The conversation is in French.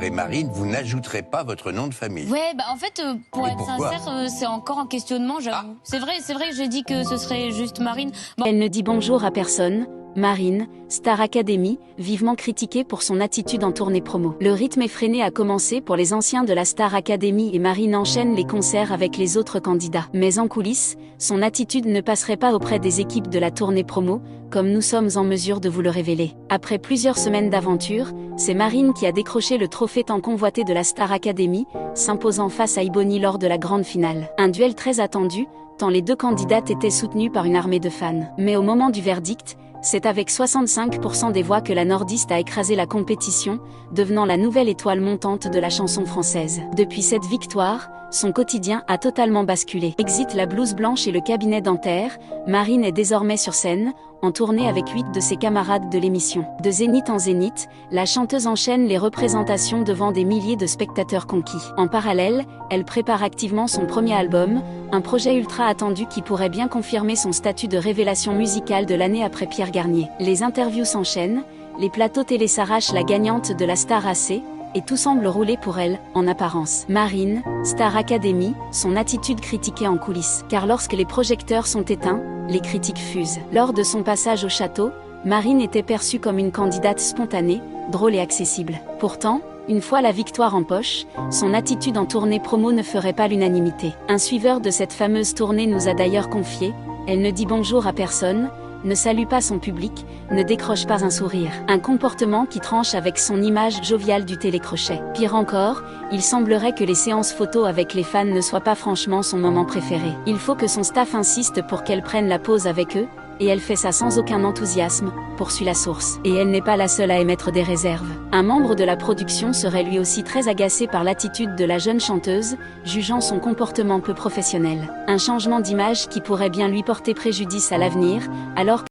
Et Marine, vous n'ajouterez pas votre nom de famille. Ouais, bah en fait, pour Et être pourquoi sincère, c'est encore un questionnement, j'avoue. C'est vrai que j'ai dit que ce serait juste Marine. Bon. Elle ne dit bonjour à personne. Marine, Star Academy, vivement critiquée pour son attitude en tournée promo. Le rythme effréné a commencé pour les anciens de la Star Academy et Marine enchaîne les concerts avec les autres candidats. Mais en coulisses, son attitude ne passerait pas auprès des équipes de la tournée promo, comme nous sommes en mesure de vous le révéler. Après plusieurs semaines d'aventure, c'est Marine qui a décroché le trophée tant convoité de la Star Academy, s'imposant face à Ebony lors de la grande finale. Un duel très attendu, tant les deux candidates étaient soutenues par une armée de fans. Mais au moment du verdict, c'est avec 65% des voix que la nordiste a écrasé la compétition, devenant la nouvelle étoile montante de la chanson française. Depuis cette victoire, son quotidien a totalement basculé. Exit la blouse blanche et le cabinet dentaire, Marine est désormais sur scène, en tournée avec 8 de ses camarades de l'émission. De zénith en zénith, la chanteuse enchaîne les représentations devant des milliers de spectateurs conquis. En parallèle, elle prépare activement son premier album, un projet ultra attendu qui pourrait bien confirmer son statut de révélation musicale de l'année après Pierre Garnier. Les interviews s'enchaînent, les plateaux télé s'arrachent la gagnante de la Star AC, et tout semble rouler pour elle, en apparence. Marine, Star Academy, son attitude critiquée en coulisses. Car lorsque les projecteurs sont éteints, les critiques fusent. Lors de son passage au château, Marine était perçue comme une candidate spontanée, drôle et accessible. Pourtant, une fois la victoire en poche, son attitude en tournée promo ne ferait pas l'unanimité. Un suiveur de cette fameuse tournée nous a d'ailleurs confié, elle ne dit bonjour à personne, ne salue pas son public, ne décroche pas un sourire. Un comportement qui tranche avec son image joviale du télécrochet. Pire encore, il semblerait que les séances photos avec les fans ne soient pas franchement son moment préféré. Il faut que son staff insiste pour qu'elle prenne la pause avec eux, et elle fait ça sans aucun enthousiasme, poursuit la source. Et elle n'est pas la seule à émettre des réserves. Un membre de la production serait lui aussi très agacé par l'attitude de la jeune chanteuse, jugeant son comportement peu professionnel. Un changement d'image qui pourrait bien lui porter préjudice à l'avenir, alors